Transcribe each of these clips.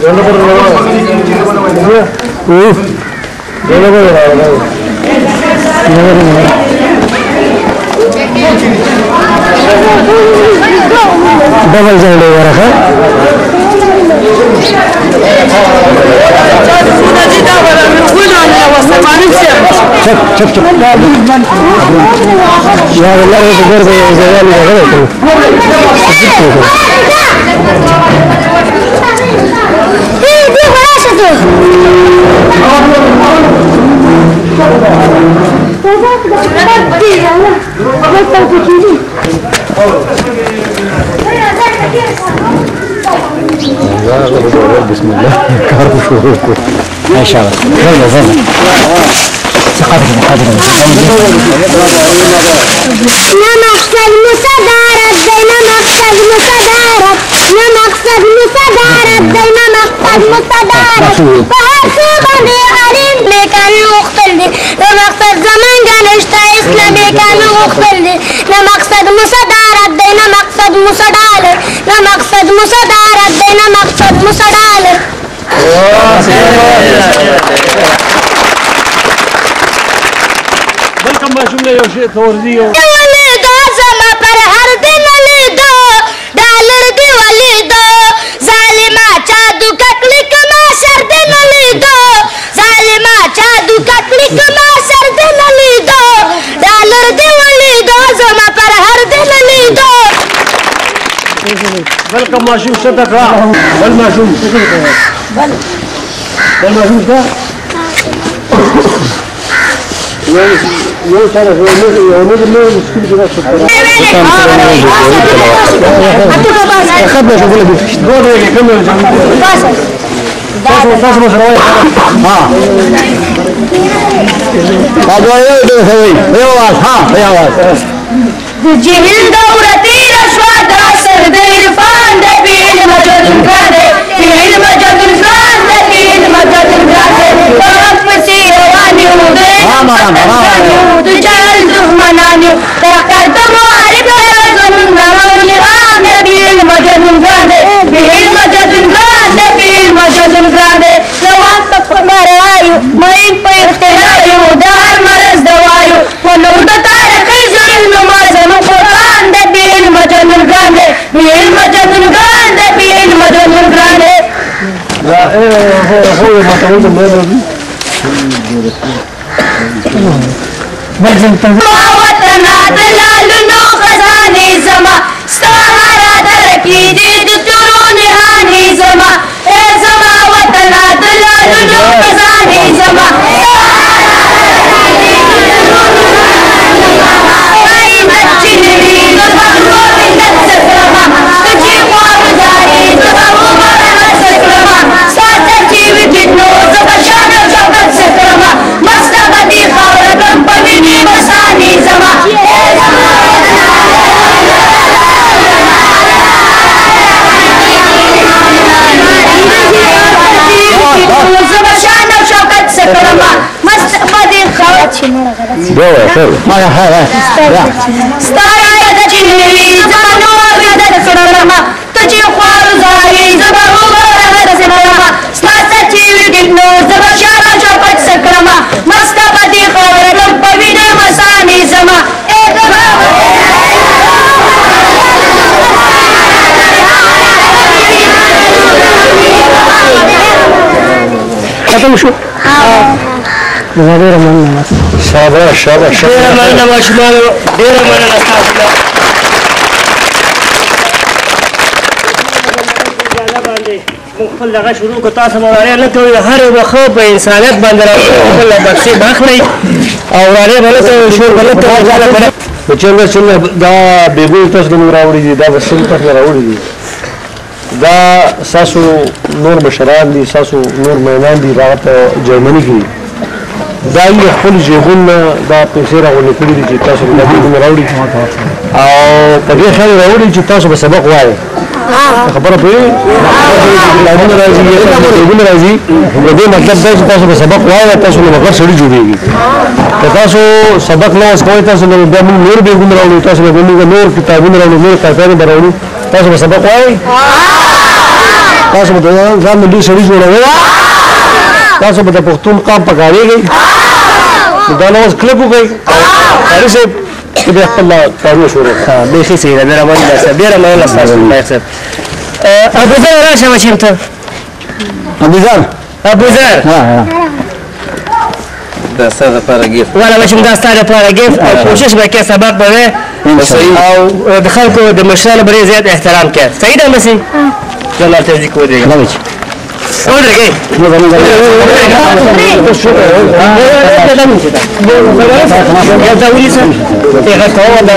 डबल जाने वाला है चुप चुप चुप यार अल्लाह के घर पे जवान लगा है ये बड़ा सा तो بسم الله كهرب شروقه ما شاء الله يلا يلا قدر قدر يا مقصد مصدرت دينا مقصد مصدرت يا مقصد مصدرت دينا مقصد مصدرت فهرسوق بغريب كانوا مختلفين لمقصد زمان كانشتا إسلامي كانوا مختلفين لمقصد مصدرت دينا مقصد مصدرت لمقصد مصدرت دينا مقصد مصدرت بلکم ما شمله یو شی توردیو ولیدو زما پر هر دن لیدو ډالر دی ولیدو ظالما چادو ککلی کما شر دن لیدو ظالما چادو ککلی کما شر دن لیدو ډالر دی ولیدو زما پر هر دن لیدو بلکم ما شم صدقه بل ما شم بل ما شم ده يو سنة يومين مسكين كده أخذنا شغله بيفش دور يكمل تاس مشروع ها هذا يو هوي يواز ها يواز جهل دورتي رشوة داسر ديرفان دبيل مجد كده جهل مجد الفان دبيل مجد كده طرف سيواني ودي تجعل دهمناني تقدم وعرب يزن نروني نبيل مجد كده بيل مجد كده بيل مجد كده لو أنت مرايو ما ينفع اختياري ودار مرز دوايو ونور تاريخي زين نمازن القرآن ده بيل مجد كده بيل مجد كده بيل مجد كده لا هو ما تقول الموضوع وطنا دلالونو خزاني زما ستارا دركي دي دترون هاني زما اي زما وطنا دلالونو خزاني زما Давай, сэр. Старая дочери, замануя дочерама, точи хуару зари, забарува дочерама, смасати видно, забашара чапать сакрама, мастапати хаврам повине масани зама, Потом еще. غير من شاباش شاباش غير من ما شمال غير من الاستاذ خپل دغه شروع کو تاسو موراره نه کوي هر یو خو په انسانیت باندې خپل بخښي باخلي او راړي بلته شو بلته ځاله چې دا بیګو تاسو نو راوړي دي دا وسل تاسو راوړي دي دا ساسو نور بشران دي ساسو نور مینان دي راته جرمني کې دا یې خپل جیبونه دا پیسې راغونډې کړي دي چې تاسو د دې راوړي او په دې خاطر راوړي چې تاسو به سبق وایي خبره په لازم راځي یو راځي د دې مطلب دا چې تاسو به سبق وایي تاسو له وخت سره جوړیږي تاسو سبق نه اوس کوی تاسو له دې نور به ګون راوړي تاسو به نور کتابونه راوړي نور کارونه راوړي تاسو به سبق وایي تاسو به ځان ملي سړي جوړوي تاسو به د پښتون قام پکاريږي دا نو اوس کلیپ وکړي هر څه به خپل کارونه شروع به خي سي دا روان ده ډیر مې لاسه مقصد ابو ذر راشه ماشين ته ابو ذر ها دا ستاسو لپاره ګیف ولا ماشين دا ستاره لپاره ګیف او کوشش وکړه سبق به او د خلکو د مشرانو بری زیات احترام کړه صحیح ده مسی الله ترجیح کوي ورګي نو زموږ دا ولي څه هغه کوه دا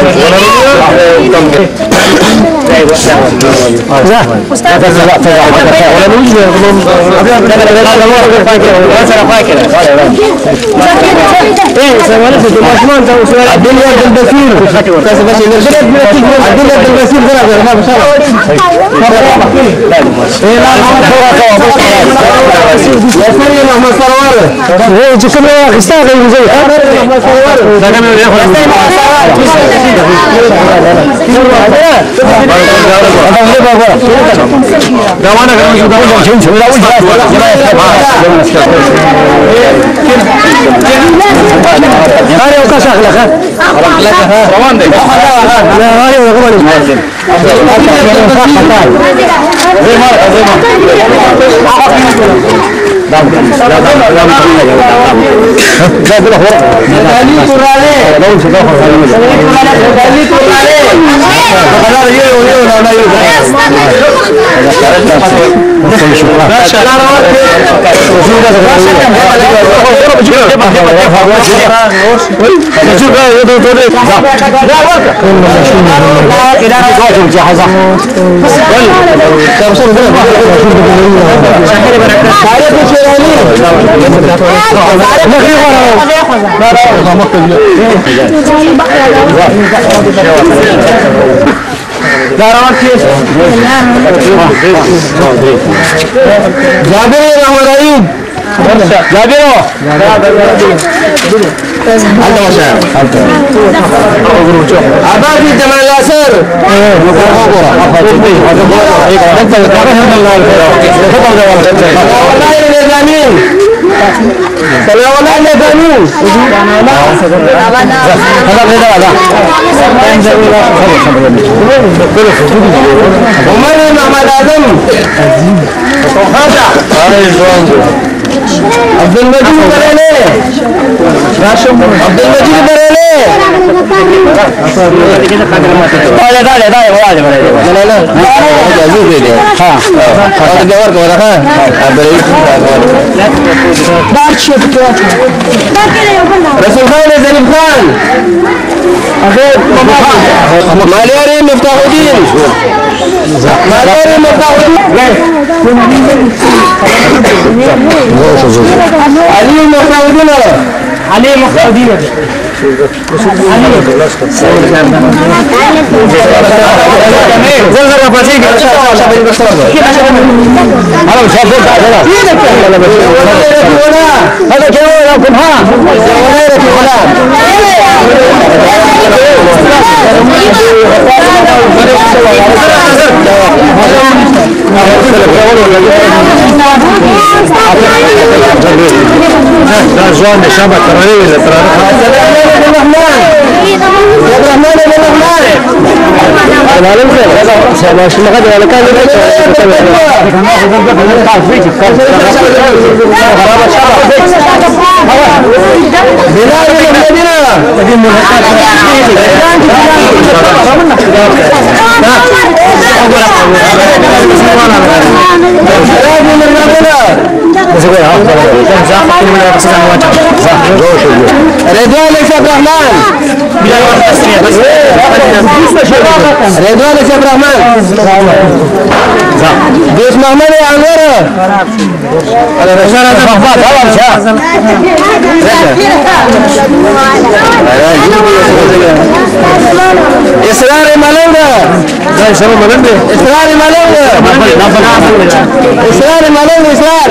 عبد المجيد بریلی رسول خان زلیب خان مالیاری مفتاح الدین علي مفتاح الدين جوان شابه تراني رضوان عبد الرحمن رضوان عبد الرحمن دوست محمد انور اسرار ملنگ اسرار ملنگ اسرار ملنگ اسرار